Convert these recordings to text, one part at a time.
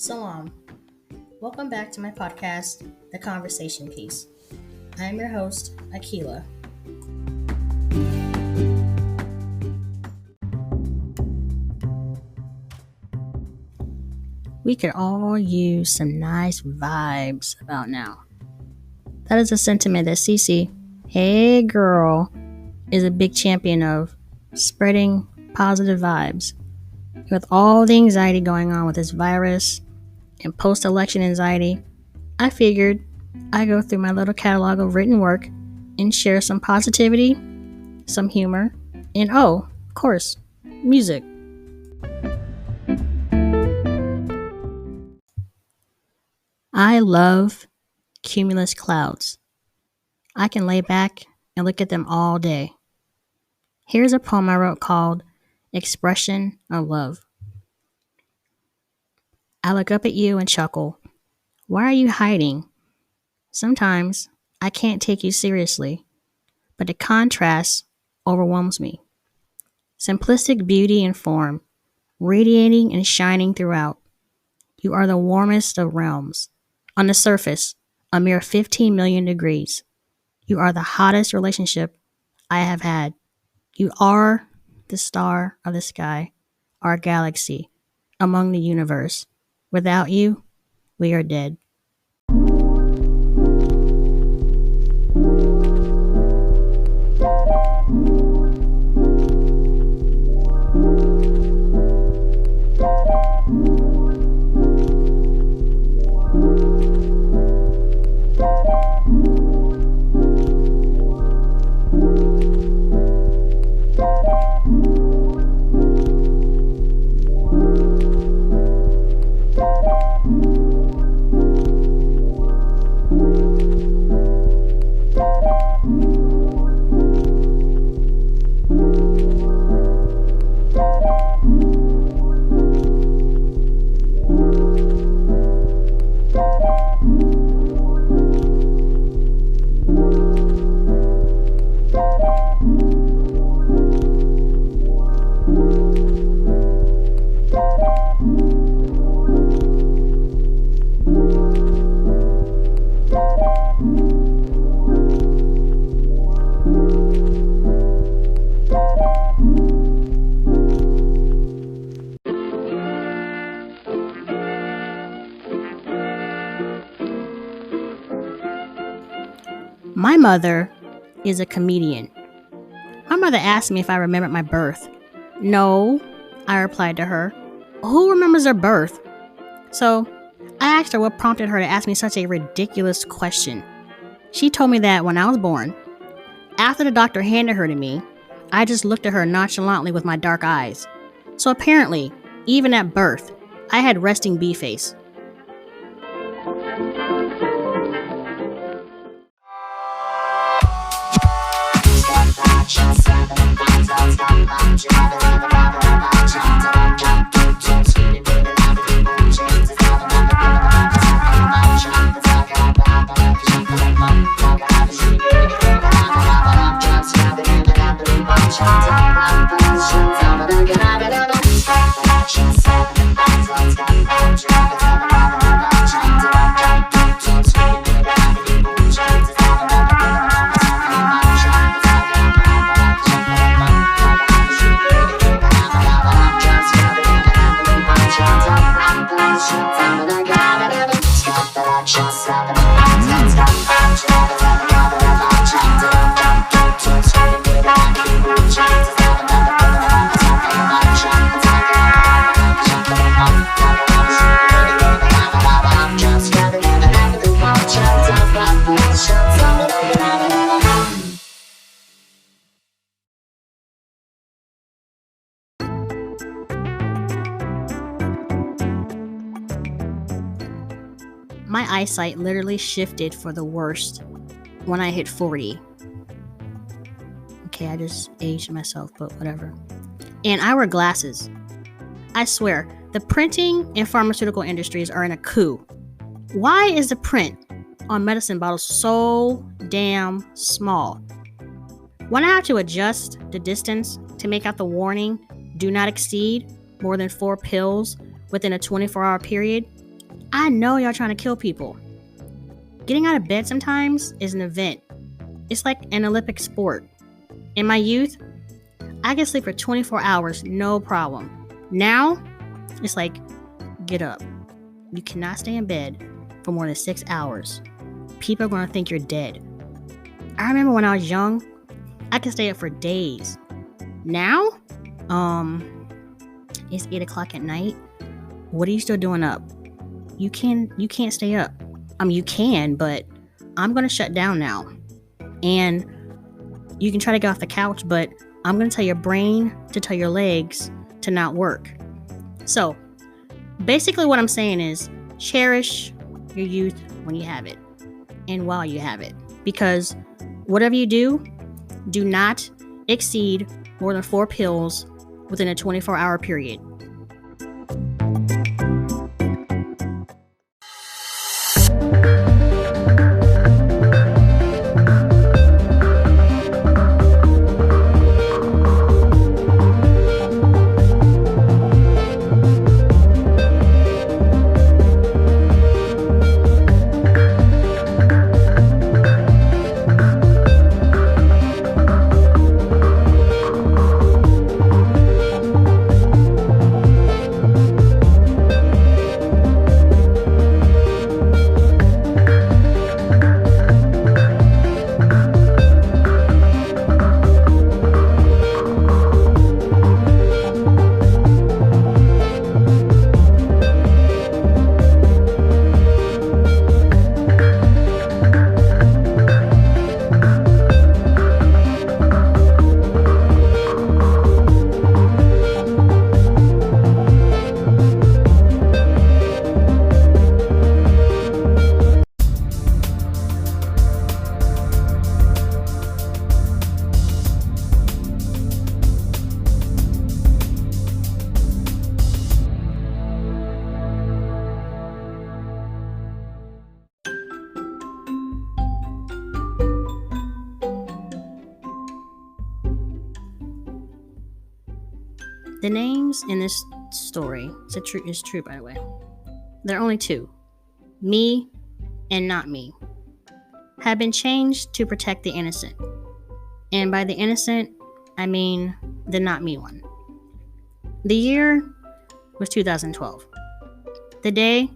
Salam. Welcome back to my podcast, The Conversation Piece. I am your host, Akila. We could all use some nice vibes about now. That is a sentiment that Cece, hey girl, is a big champion of, spreading positive vibes. With all the anxiety going on with this virus and post-election anxiety, I figured I'd go through my little catalog of written work and share some positivity, some humor, and of course, music. I love cumulus clouds. I can lay back and look at them all day. Here's a poem I wrote called Expression of Love. I look up at you and chuckle. Why are you hiding? Sometimes I can't take you seriously, but the contrast overwhelms me. Simplistic beauty and form, radiating and shining throughout. You are the warmest of realms. On the surface, a mere 15 million degrees. You are the hottest relationship I have had. You are the star of the sky, our galaxy, among the universe. Without you, we are dead. My mother is a comedian. My mother asked me if I remembered my birth. No, I replied to her. Who remembers their birth? So I asked her what prompted her to ask me such a ridiculous question. She told me that when I was born, after the doctor handed her to me, I just looked at her nonchalantly with my dark eyes. So apparently, even at birth, I had resting bee face. My eyesight literally shifted for the worst when I hit 40. Okay, I just aged myself, but whatever. And I wear glasses. I swear, the printing and pharmaceutical industries are in a coup. Why is the print on medicine bottles so damn small? When I have to adjust the distance to make out the warning, do not exceed more than 4 pills within a 24-hour period, I know y'all trying to kill people. Getting out of bed sometimes is an event. It's like an Olympic sport. In my youth, I could sleep for 24 hours, no problem. Now, it's like, get up. You cannot stay in bed for more than 6 hours. People are going to think you're dead. I remember when I was young, I could stay up for days. Now, it's 8 o'clock at night. What are you still doing up? You can't stay up. You can, but I'm going to shut down now. And you can try to get off the couch, but I'm going to tell your brain to tell your legs to not work. So, basically what I'm saying is cherish your youth when you have it and while you have it. Because whatever you do not exceed more than 4 pills within a 24-hour period. The names in this story, it's true by the way, there are only 2, me and not me, have been changed to protect the innocent. And by the innocent, I mean the not me one. The year was 2012. The day,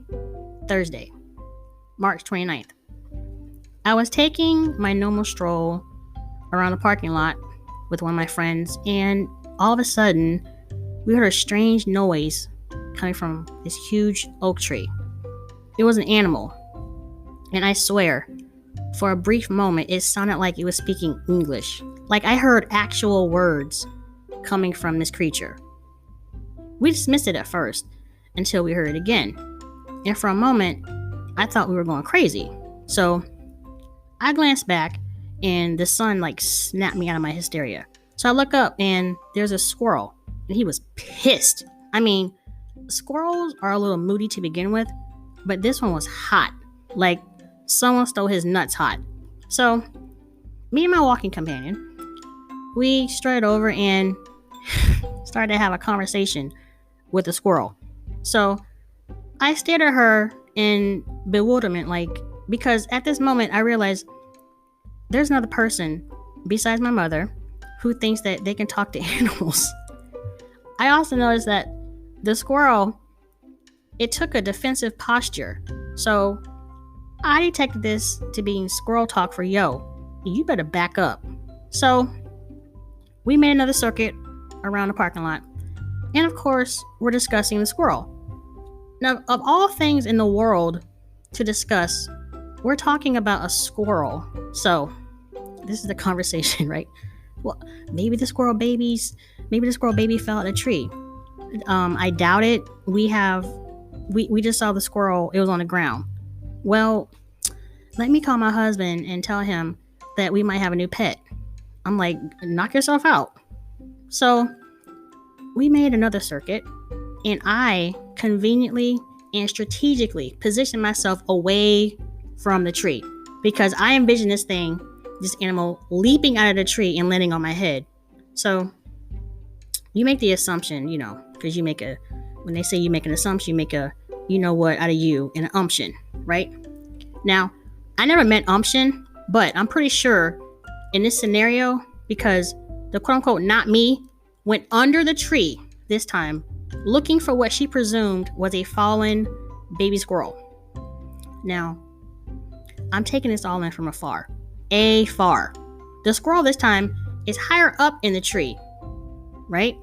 Thursday, March 29th. I was taking my normal stroll around the parking lot with one of my friends, and all of a sudden, we heard a strange noise coming from this huge oak tree. It was an animal, and I swear, for a brief moment, it sounded like it was speaking English. Like I heard actual words coming from this creature. We dismissed it at first until we heard it again. And for a moment, I thought we were going crazy. So I glanced back, and the sun snapped me out of my hysteria. So I look up, and there's a squirrel. And he was pissed. Squirrels are a little moody to begin with, but this one was hot. Like someone stole his nuts hot. So, me and my walking companion, we strayed over and started to have a conversation with the squirrel. So, I stared at her in bewilderment, because at this moment I realized there's another person besides my mother who thinks that they can talk to animals. I also noticed that the squirrel, it took a defensive posture. So I detected this to being squirrel talk for yo, you better back up. So we made another circuit around the parking lot. And of course, we're discussing the squirrel. Now, of all things in the world to discuss, we're talking about a squirrel. So this is the conversation, right? Well, maybe the squirrel baby fell out of a tree. I doubt it. We just saw the squirrel. It was on the ground. Well, let me call my husband and tell him that we might have a new pet. I'm like, knock yourself out. So we made another circuit, and I conveniently and strategically positioned myself away from the tree because I envisioned this animal leaping out of the tree and landing on my head. So you make the assumption, because when they say you make an assumption, you you know what out of you and an umption, right? Now, I never met umption, but I'm pretty sure in this scenario, because the quote unquote not me went under the tree this time looking for what she presumed was a fallen baby squirrel. Now, I'm taking this all in from afar. Afar. The squirrel this time is higher up in the tree, right?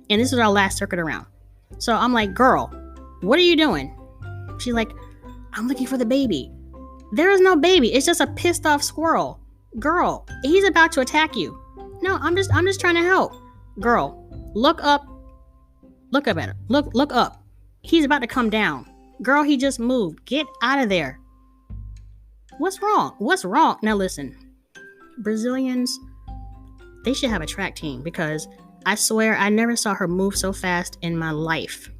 And this is our last circuit around. So I'm like, girl, what are you doing? She's like, I'm looking for the baby. There is no baby. It's just a pissed off squirrel. Girl, he's about to attack you. No, I'm just trying to help. Girl, look up. Look up at her. Look up. He's about to come down. Girl, he just moved. Get out of there. What's wrong? What's wrong? Now listen, Brazilians, they should have a track team because I swear I never saw her move so fast in my life.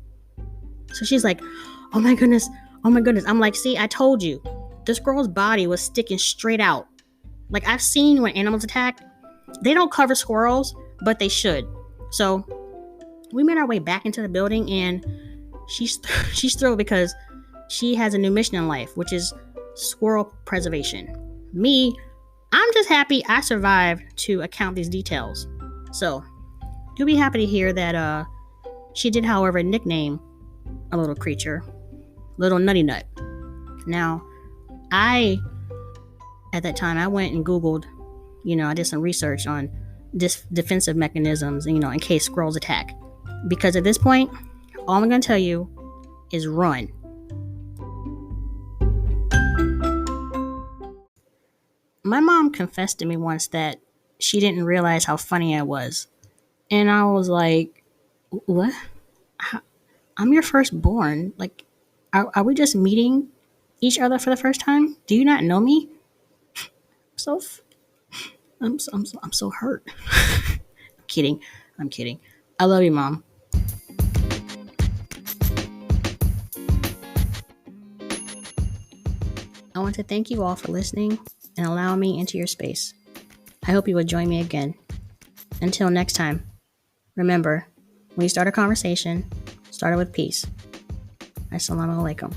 So she's like, oh my goodness. I'm like, see, I told you. This girl's body was sticking straight out. Like I've seen when animals attack, they don't cover squirrels, but they should. So we made our way back into the building and she's thrilled because she has a new mission in life, which is squirrel preservation. Me, I'm just happy I survived to account these details. So you'll be happy to hear that she did, however, nickname a little creature Little Nutty Nut. Now, at that time, I went and Googled, I did some research on defensive mechanisms, in case squirrels attack. Because at this point, all I'm going to tell you is run. My mom confessed to me once that she didn't realize how funny I was. And I was like, what? I'm your firstborn. Like, are we just meeting each other for the first time? Do you not know me? I'm so hurt. I'm kidding. I love you, Mom. I want to thank you all for listening and allowing me into your space. I hope you will join me again. Until next time, remember, when you start a conversation, start it with peace. Assalamu alaikum.